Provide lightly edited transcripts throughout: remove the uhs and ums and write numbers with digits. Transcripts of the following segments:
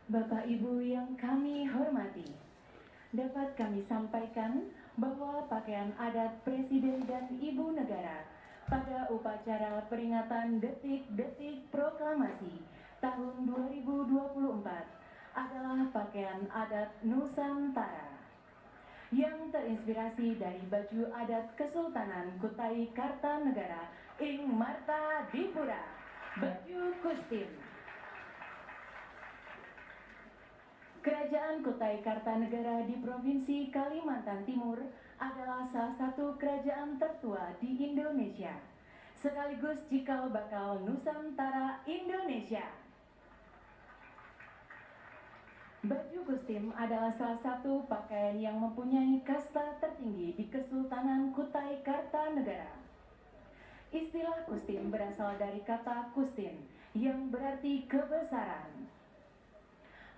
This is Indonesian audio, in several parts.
Bapak Ibu yang kami hormati, dapat kami sampaikan bahwa pakaian adat Presiden dan Ibu Negara pada upacara peringatan detik-detik proklamasi tahun 2024 adalah pakaian adat Nusantara yang terinspirasi dari baju adat Kesultanan Kutai Kartanegara ing Marta Dipura, baju Kustim. Kerajaan Kutai Kartanegara di Provinsi Kalimantan Timur adalah salah satu kerajaan tertua di Indonesia, sekaligus cikal bakal Nusantara Indonesia. Baju Kustim adalah salah satu pakaian yang mempunyai kasta tertinggi di Kesultanan Kutai Kartanegara. Istilah Kustim berasal dari kata Kustin yang berarti kebesaran.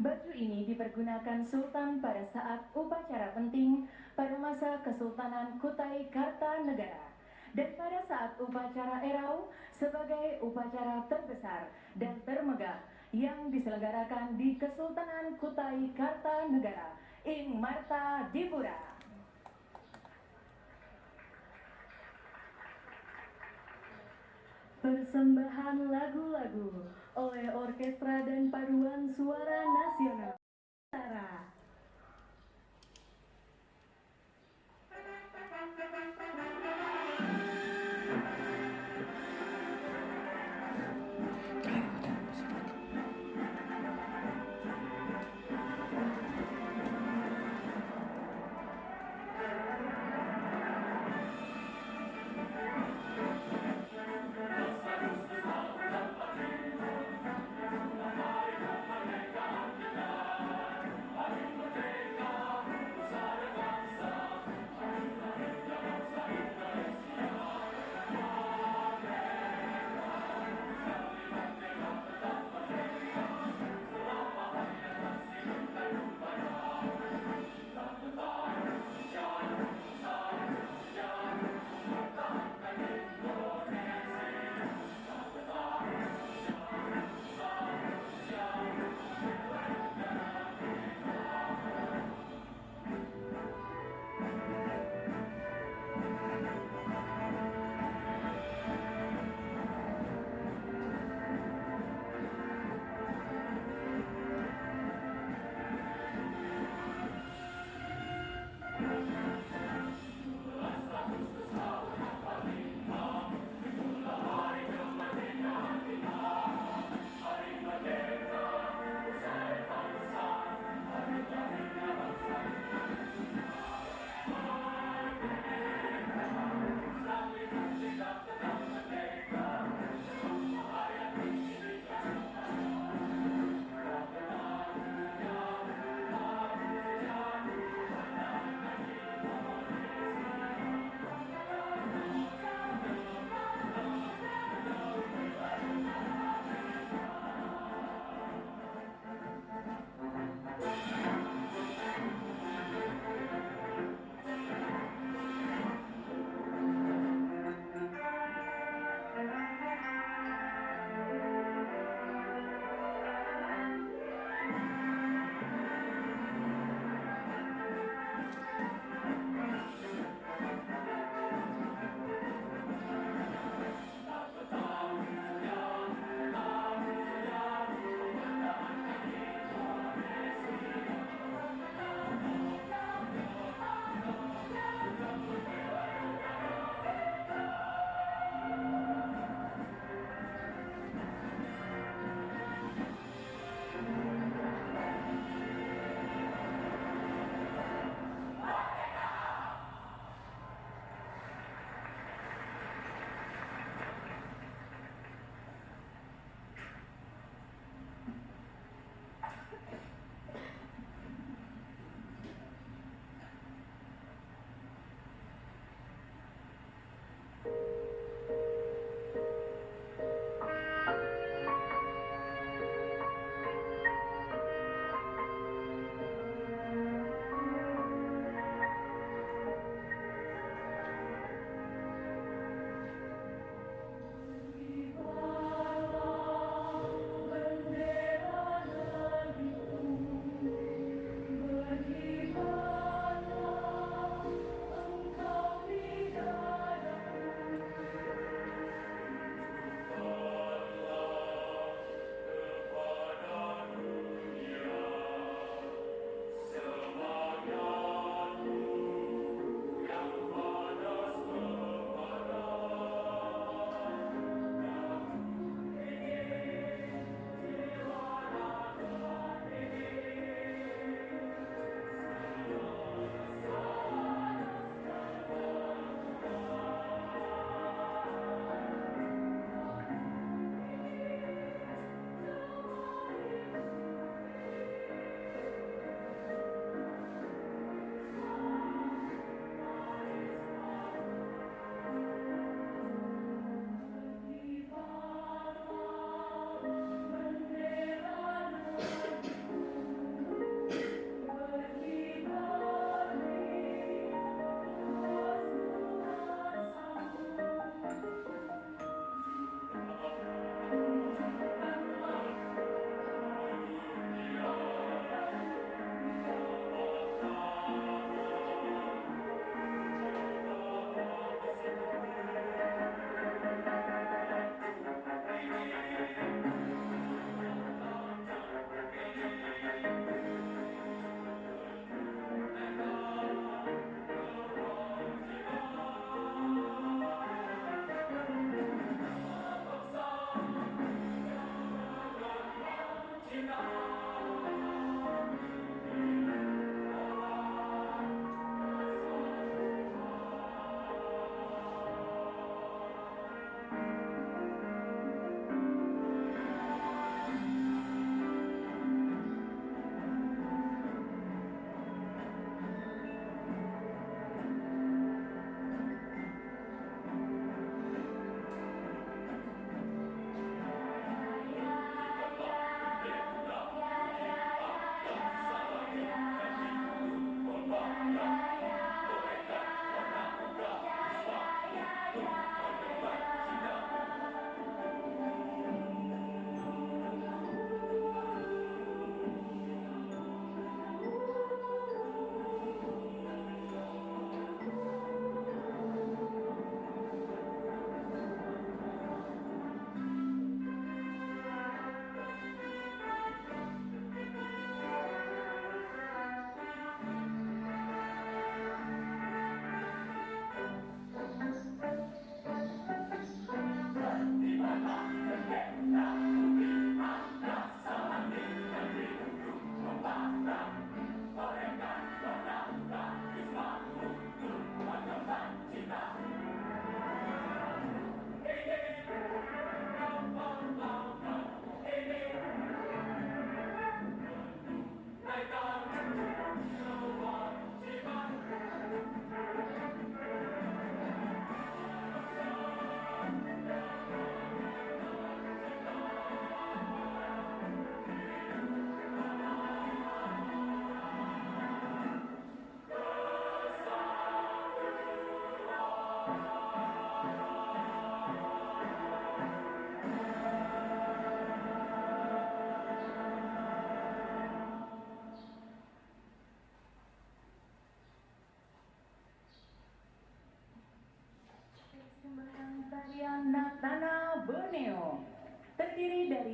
Baju ini dipergunakan Sultan pada saat upacara penting pada masa Kesultanan Kutai Kartanegara dan pada saat upacara Erau sebagai upacara terbesar dan termegah yang diselenggarakan di Kesultanan Kutai Kartanegara ing Marta Dipura. Persembahan lagu-lagu oleh Orkestra dan Paduan Suara Nasional Nusantara.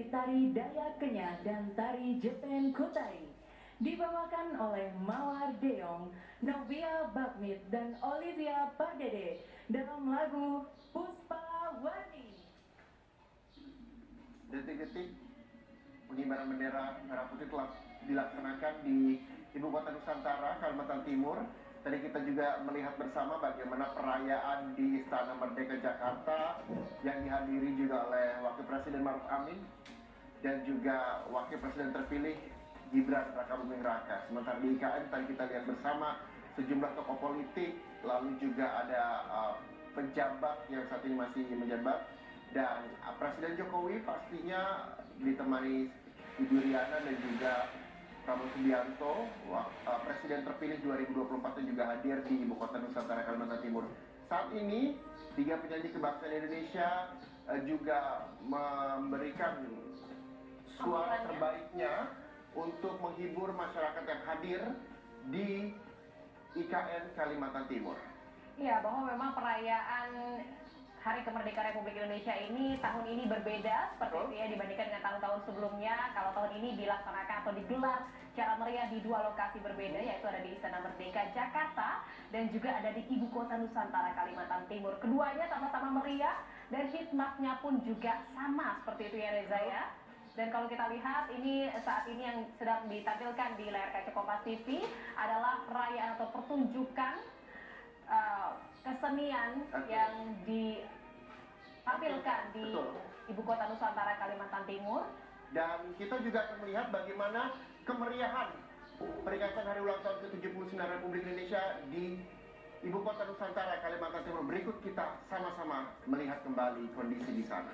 dari tari Dayak Kenya dan tari Jepen Kutai. Dibawakan oleh Mawar Deong, Novia Bakmit, dan Olivia Pardede dalam lagu Puspawati. Detik-detik pengibaran bendera merah putih telah dilaksanakan di Ibu Kota Nusantara, Kalimantan Timur. Tadi kita juga melihat bersama bagaimana perayaan di Istana Merdeka Jakarta yang dihadiri juga oleh Wakil Presiden Maruf Amin dan juga Wakil Presiden terpilih Gibran Rakabuming Raka. Sementara di IKN tadi kita lihat bersama sejumlah tokoh politik, lalu juga ada pejabat yang saat ini masih menjabat, dan Presiden Jokowi pastinya ditemani Ibu Riana dan juga Prabowo Subianto, Presiden terpilih 2024 yang juga hadir di Ibu Kota Nusantara Kalimantan Timur. Saat ini 3 penyanyi kebangsaan Indonesia juga memberikan suara terbaiknya untuk menghibur masyarakat yang hadir di IKN Kalimantan Timur. Iya, bahwa memang perayaan Hari Kemerdekaan Republik Indonesia ini tahun ini berbeda seperti itu ya dibandingkan dengan tahun-tahun sebelumnya. Kalau tahun ini dilaksanakan atau digelar secara meriah di 2 lokasi berbeda, yaitu ada di Istana Merdeka Jakarta dan juga ada di Ibu Kota Nusantara Kalimantan Timur. Keduanya sama-sama meriah dan hikmatnya pun juga sama seperti itu ya Reza ya. Dan kalau kita lihat ini saat ini yang sedang ditampilkan di layar kaca Kompas TV adalah perayaan atau pertunjukan kesenian yang ditampilkan di Ibu Kota Nusantara Kalimantan Timur. Dan kita juga akan melihat bagaimana kemeriahan peringatan hari ulang tahun ke-79 Republik Indonesia di Ibu Kota Nusantara Kalimantan Timur. Berikut kita sama-sama melihat kembali kondisi di sana.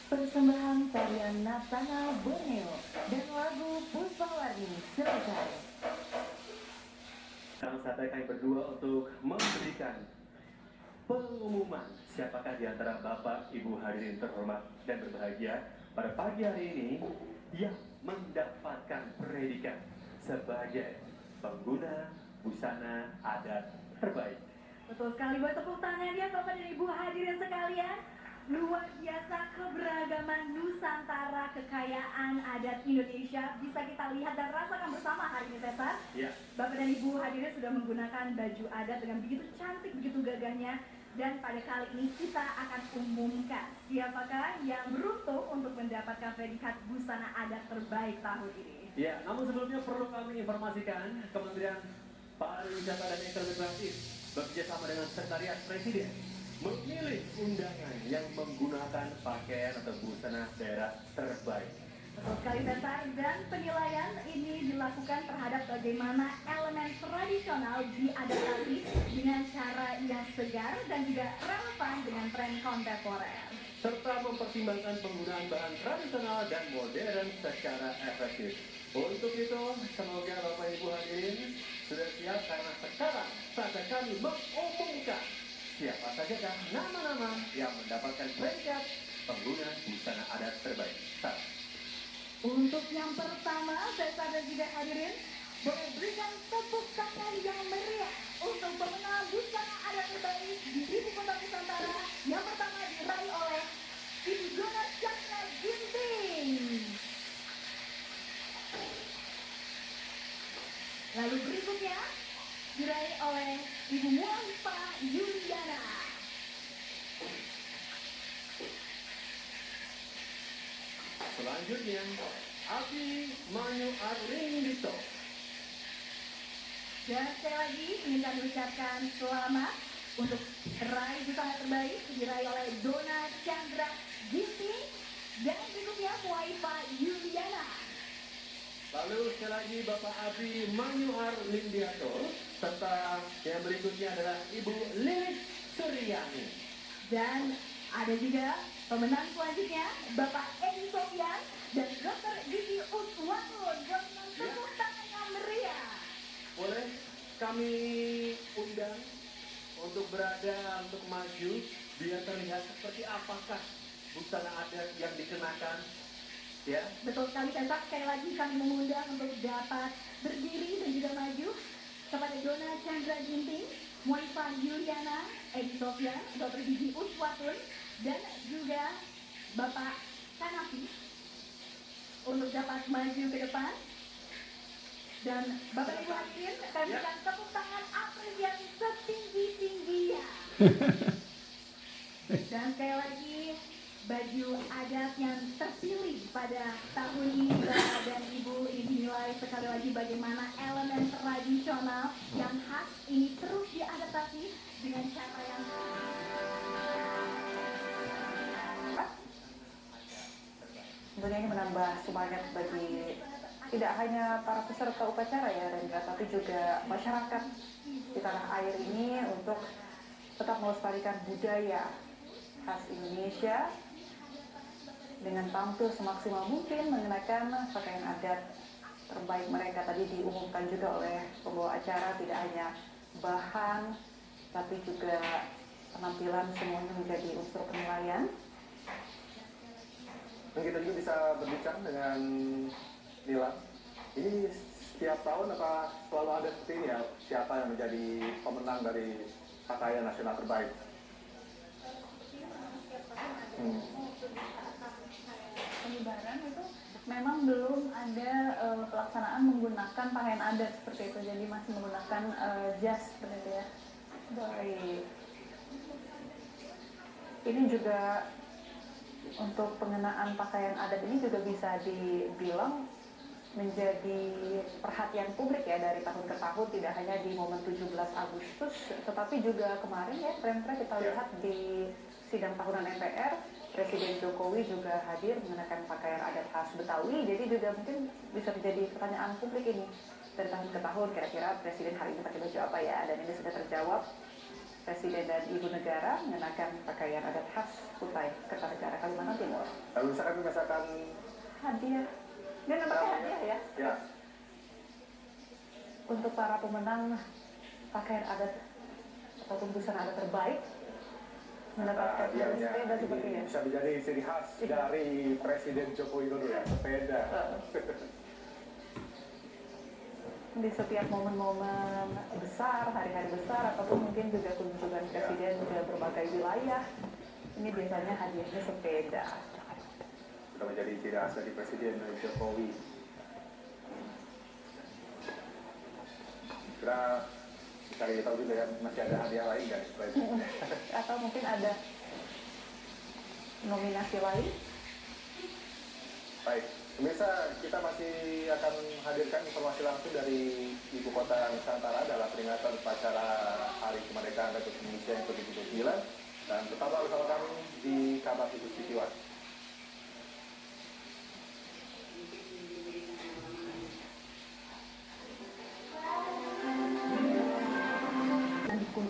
Persembahan tarian nasional Borneo dan lagu Puspawarni selesai. Sekarang saatnya kami berdua untuk memberikan pengumuman siapakah di antara Bapak, Ibu hadirin terhormat dan berbahagia pada pagi hari ini yang mendapatkan predikat sebagai pengguna busana adat terbaik. Betul sekali, buat tepuk tangan ya Bapak dan Ibu hadirin sekalian. Luar biasa keberagaman Nusantara, kekayaan adat Indonesia bisa kita lihat dan rasakan bersama hari ini, Cesar. Ya. Bapak dan Ibu hadirin sudah menggunakan baju adat dengan begitu cantik, begitu gagahnya. Dan pada kali ini kita akan umumkan siapakah yang beruntung untuk mendapatkan predikat busana adat terbaik tahun ini. Ya, namun sebelumnya perlu kami informasikan Kementerian Pariwisata dan Ekonomi Kreatif bekerjasama dengan Sekretariat Presiden memilih undangan yang menggunakan pakaian atau busana daerah terbaik. Betul sekali, Cesar, dan penilaian ini dilakukan terhadap bagaimana elemen tradisional diadaptasi dengan cara yang segar dan juga relevan dengan tren kontemporer. Serta mempertimbangkan penggunaan bahan tradisional dan modern secara efektif. Untuk itu, semoga Bapak Ibu hadirin sudah siap karena sekarang saatnya kami mengumumkan siapa saja nama-nama yang mendapatkan predikat pengguna busana adat terbaik. Untuk yang pertama, Cesar dan juga hadirin, boleh berikan tepuk tangan yang meriah untuk pemenang busana adat terbaik di Ibu Kota Nusantara. Yang pertama diraih oleh Ibu Dona Chandra Ginting. Lalu berikutnya diraih oleh Ibu Mualifah Yuliana. Selanjutnya, Abi Manyu Arlindito. Dan sekali lagi ingin kami ucapkan selamat untuk peraih busana terbaik diraih oleh Dona Chandra Ginting dan berikutnya Mualifah Yuliana. Lalu sekali lagi Bapak Abi Manyu Arlindiato serta yang berikutnya adalah Ibu Lilis Suryani. Dan ada juga pemenang selanjutnya Bapak Edi Sofian dan Dr. Gigi Uswatun. Dengan tepuk tangan yang meriah. Boleh kami undang untuk berada untuk maju biar terlihat seperti apakah busana adat yang dikenakan. Ya. Betul sekali, Cesar. Sekali lagi kami mengundang untuk dapat berdiri dan juga maju kepada Dona Chandra Ginting, Mualifah Yuliana, Edi Sofian, Dr. Gigi Uswatun, dan juga Bapak Kanapi untuk dapat maju ke depan. Dan Bapak Ibu hadirin, kami berikan tepuk tangan apresiasi setinggi-tingginya. Dan sekali lagi, baju adat yang terpilih pada tahun ini Bapak dan Ibu ini dinilai sekali lagi bagaimana elemen tradisional yang khas ini terus diadaptasi dengan cara yang tentunya ini menambah semangat bagi tidak hanya para peserta upacara ya Rendra, tapi juga masyarakat di tanah air ini untuk tetap melestarikan budaya khas Indonesia dengan tampil semaksimal mungkin mengenakan pakaian adat terbaik mereka. Tadi diumumkan juga oleh pembawa acara tidak hanya bahan tapi juga penampilan semuanya menjadi unsur penilaian. Dan kita juga bisa berbincang dengan Nila. Ini setiap tahun apa selalu ada seperti ini ya? Siapa yang menjadi pemenang dari pakaian nasional terbaik? Pengibaran itu memang belum ada pelaksanaan menggunakan pakaian adat seperti itu, jadi masih menggunakan jas seperti itu ya. Baik. Ini juga untuk pengenaan pakaian adat ini juga bisa dibilang menjadi perhatian publik ya dari tahun ke tahun, tidak hanya di momen 17 Agustus tetapi juga kemarin ya tren-tren kita lihat di sidang tahunan MPR, Presiden Jokowi juga hadir mengenakan pakaian adat khas Betawi. Jadi juga mungkin bisa menjadi pertanyaan publik ini dari tahun ke tahun, kira-kira Presiden hari ini pakai baju apa ya, dan ini sudah terjawab Presiden dan Ibu Negara mengenakan pakaian adat khas Kutai Kartanegara, Kalimantan Timur. Lalu misalkan Hadiah. Ini nampaknya hadiah ya? ya, Untuk para pemenang pakaian adat ataupun busana adat terbaik mendapatkan hadiahnya sepeda seperti ini. bisa menjadi ciri khas dari Presiden Joko Widodo ya, sepeda. Di setiap momen-momen besar, hari-hari besar, ataupun mungkin juga kunjungan presiden ke berbagai wilayah, ini biasanya hadiahnya sepeda. Sudah menjadi ciri khas dari Presiden Jokowi. Kira cari tahu juga ya, masih ada hadiah lain nggak selain itu? Atau mungkin ada nominasi lain? Baik, pemirsa, kita masih akan hadirkan informasi langsung dari Ibu Kota Nusantara dalam peringatan upacara Hari Kemerdekaan Republik Indonesia yang ke-79, dan tetaplah bersama kami di Kabar Khusus TV One.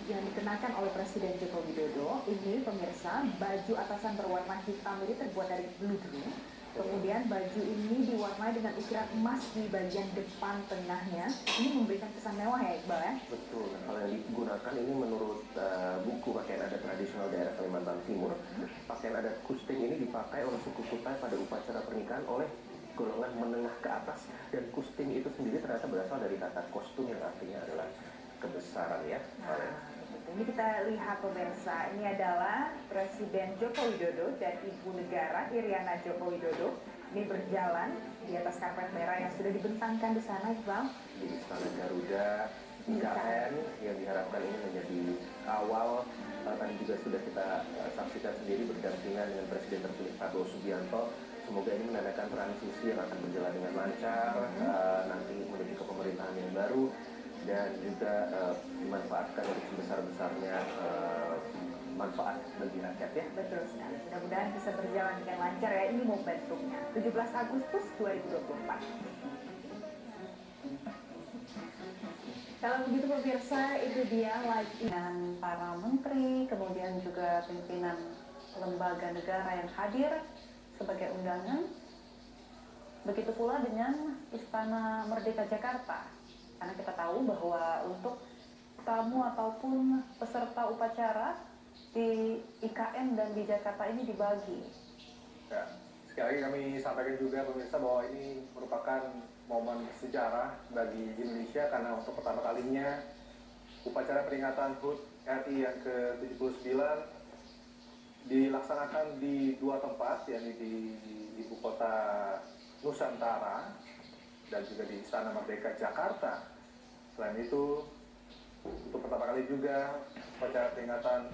Yang dikenakan oleh Presiden Joko Widodo ini, pemirsa, baju atasan berwarna hitam ini terbuat dari bludru. Kemudian baju ini diwarnai dengan ukiran emas di bagian depan tengahnya. Ini memberikan kesan mewah ya, Iqbal ya? Betul. Kalau yang digunakan ini menurut buku pakaian adat tradisional daerah Kalimantan Timur, pakaian adat kusting ini dipakai oleh suku Kutai pada upacara pernikahan oleh golongan menengah ke atas, dan kusting itu sendiri ternyata berasal dari kata kostum yang artinya adalah kebesaran ya. Ini kita lihat pemirsa, ini adalah Presiden Joko Widodo dan Ibu Negara Iriana Joko Widodo. Ini berjalan di atas karpet merah yang sudah dibentangkan di sana, Iqbal. Di Istana Garuda, IKN, yang diharapkan ini menjadi awal. Tadi juga sudah kita saksikan sendiri berdampingan dengan Presiden terpilih Prabowo Subianto. Semoga ini menandakan transisi yang akan berjalan dengan lancar, nanti menuju ke pemerintahan yang baru, dan juga dimanfaatkan dari sebesar-besarnya manfaat bagi rakyat ya. Betul sekali. Mudah-mudahan bisa berjalan dengan lancar ya. Ini momentumnya 17 Agustus 2024. Kalau begitu pemirsa, itu dia live dengan para menteri, kemudian juga pimpinan lembaga negara yang hadir sebagai undangan. Begitu pula dengan Istana Merdeka Jakarta. Karena kita tahu bahwa untuk tamu ataupun peserta upacara di IKN dan di Jakarta ini dibagi. Ya, sekali lagi kami sampaikan juga pemirsa bahwa ini merupakan momen sejarah bagi Indonesia, karena untuk pertama kalinya upacara peringatan HUT RI yang ke-79 dilaksanakan di dua tempat, yakni di Ibu Kota Nusantara dan juga di Istana Merdeka Jakarta. Selain itu, untuk pertama kali juga upacara peringatan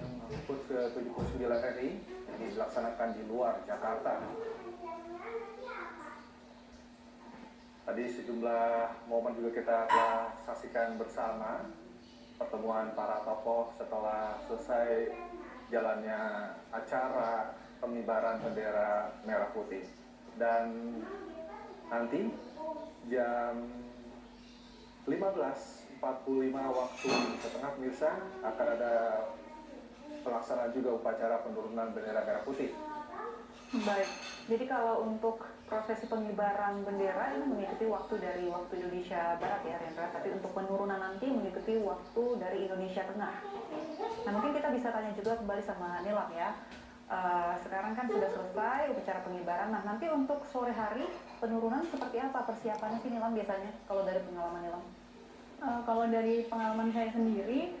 HUT ke-79 RI ini dilaksanakan di luar Jakarta. Tadi sejumlah momen juga kita telah saksikan bersama, pertemuan para tokoh setelah selesai jalannya acara pengibaran bendera merah putih. Dan nanti jam 15.45 waktu Indonesia Tengah pemirsa akan ada pelaksanaan juga upacara penurunan bendera merah putih. Baik, jadi kalau untuk prosesi pengibaran bendera ini mengikuti waktu dari waktu Indonesia Barat ya Rendra, tapi untuk penurunan nanti mengikuti waktu dari Indonesia Tengah. Nah mungkin kita bisa tanya juga kembali sama Nilam ya. Sekarang kan sudah selesai upacara pengibaran, nah nanti untuk sore hari penurunan seperti apa persiapannya sih Nilam biasanya kalau dari pengalaman Nilam? Kalau dari pengalaman saya sendiri,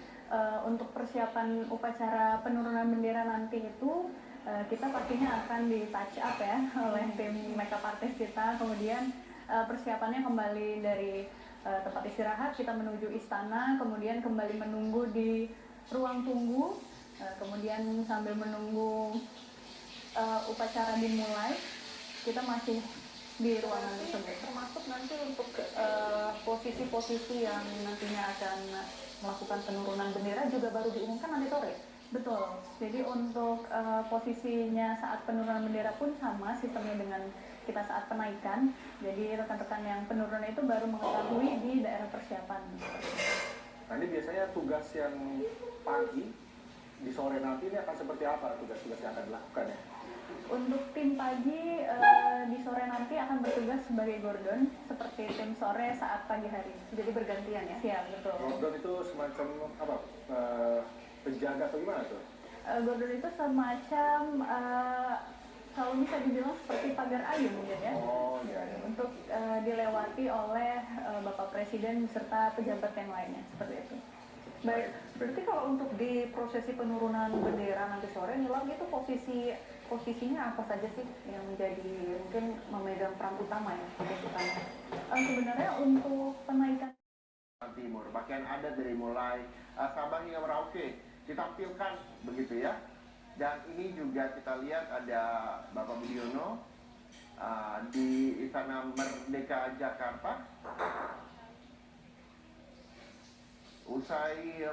untuk persiapan upacara penurunan bendera nanti itu kita pastinya akan di touch up ya oleh tim makeup artist kita. Kemudian persiapannya kembali dari tempat istirahat kita menuju istana, kemudian kembali menunggu di ruang tunggu, kemudian sambil menunggu upacara dimulai kita masih di ruangan tersebut. Termasuk nanti untuk posisi-posisi yang nantinya akan melakukan penurunan bendera juga baru diumumkan nanti sore. Betul. Jadi untuk posisinya saat penurunan bendera pun sama sistemnya dengan kita saat penaikan. Jadi rekan-rekan yang penurunan itu baru mengetahui di daerah persiapan. Nah ini biasanya tugas yang pagi di sore nanti ini akan seperti apa tugas-tugas yang akan dilakukan ya? Untuk tim pagi di sore nanti akan bertugas sebagai gordon seperti tim sore saat pagi hari. Jadi bergantian ya? Siap, betul. Gordon itu semacam apa? Penjaga atau gimana tuh? Gordon itu semacam kalau bisa dibilang seperti pagar ayun mungkin ya. Oh iya. Untuk dilewati oleh Bapak Presiden beserta pejabat yang lainnya seperti itu. Baik, berarti kalau untuk di prosesi penurunan bendera nanti sore, Nilam itu posisinya apa saja sih yang menjadi mungkin memegang peran utama ya? Sebenarnya untuk penaikan Timur, pakaian adat dari mulai Sabang hingga Merauke ditampilkan begitu ya. Dan ini juga kita lihat ada Bapak Budiono di Istana Merdeka Jakarta. Usai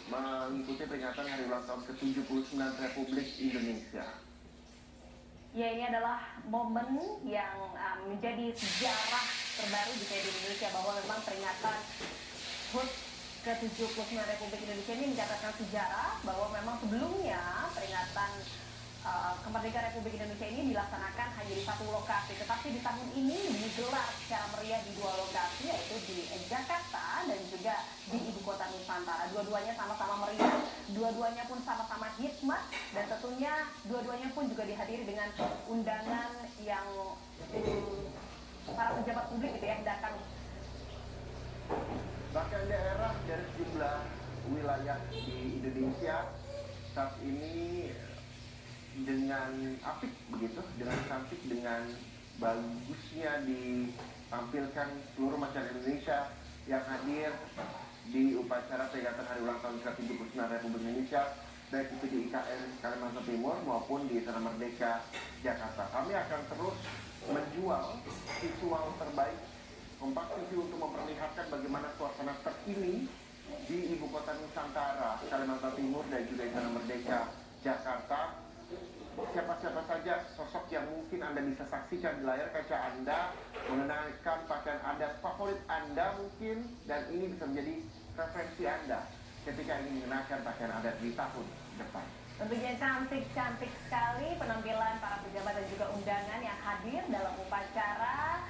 mengikuti peringatan hari ulang tahun ke-79 Republik Indonesia. Ya, ini adalah momen yang menjadi sejarah terbaru di Indonesia, bahwa memang peringatan HUT ke-79 Republik Indonesia ini mencatatkan sejarah bahwa memang sebelumnya peringatan kemerdekaan Republik Indonesia ini dilaksanakan hanya di satu lokasi, tetapi di tahun ini digelar secara meriah di dua lokasi, yaitu di Jakarta dan juga di Ibu Kota Nusantara. Dua-duanya sama-sama meriah, dua-duanya pun sama-sama hikmat, dan tentunya dua-duanya pun juga dihadiri dengan undangan yang para pejabat publik gitu ya, datang. Bahkan daerah dari sejumlah wilayah di Indonesia saat ini dengan apik begitu, dengan cantik, dengan bagusnya ditampilkan seluruh masyarakat Indonesia yang hadir di upacara peringatan hari ulang tahun ke-79 Republik Indonesia, baik itu di IKN Kalimantan Timur maupun di Istana Merdeka Jakarta. Kami akan terus menjual visual terbaik Kompas TV untuk memperlihatkan bagaimana suasana terkini di Ibu Kota Nusantara, Kalimantan Timur dan juga Istana Merdeka Jakarta. Siapa-siapa saja sosok yang mungkin Anda bisa saksikan di layar kaca Anda, mengenakan pakaian adat favorit Anda mungkin, dan ini bisa menjadi referensi Anda ketika ingin mengenakan pakaian adat di tahun depan. Tentunya cantik-cantik sekali penampilan para pejabat dan juga undangan yang hadir dalam upacara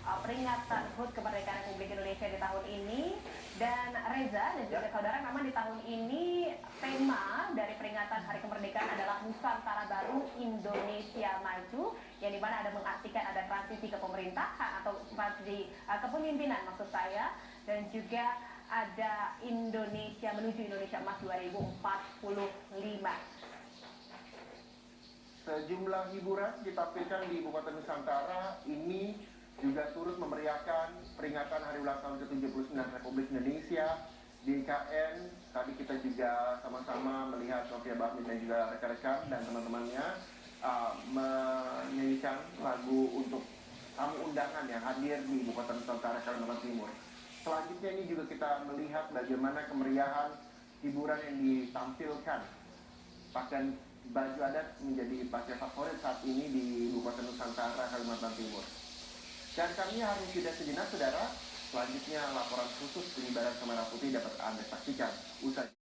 peringatan HUT kemerdekaan Republik Indonesia di tahun ini. Dan Reza dan juga saudara, memang di tahun ini tema dari peringatan Hari Kemerdekaan adalah Nusantara Baru Indonesia Maju, yang dimana ada mengartikan ada transisi ke pemerintahan atau transisi kepemimpinan maksud saya, dan juga ada Indonesia menuju Indonesia Emas 2045. Sejumlah hiburan ditampilkan di Ibu Kota Nusantara ini juga turut memeriahkan peringatan hari ulang tahun ke-79 Republik Indonesia di IKN. Tadi kita juga sama-sama melihat Sofia Bahmin dan juga rekan-rekan dan teman-temannya menyanyikan lagu untuk tamu undangan yang hadir di Ibu Kota Nusantara Kalimantan Timur. Selanjutnya ini juga kita melihat bagaimana kemeriahan hiburan yang ditampilkan. Pakaian baju adat menjadi pakaian favorit saat ini di Ibu Kota Nusantara Kalimantan Timur. Dan kami harus jeda sejenak, saudara. Selanjutnya laporan khusus pengibaran bendera merah putih dapat Anda saksikan usai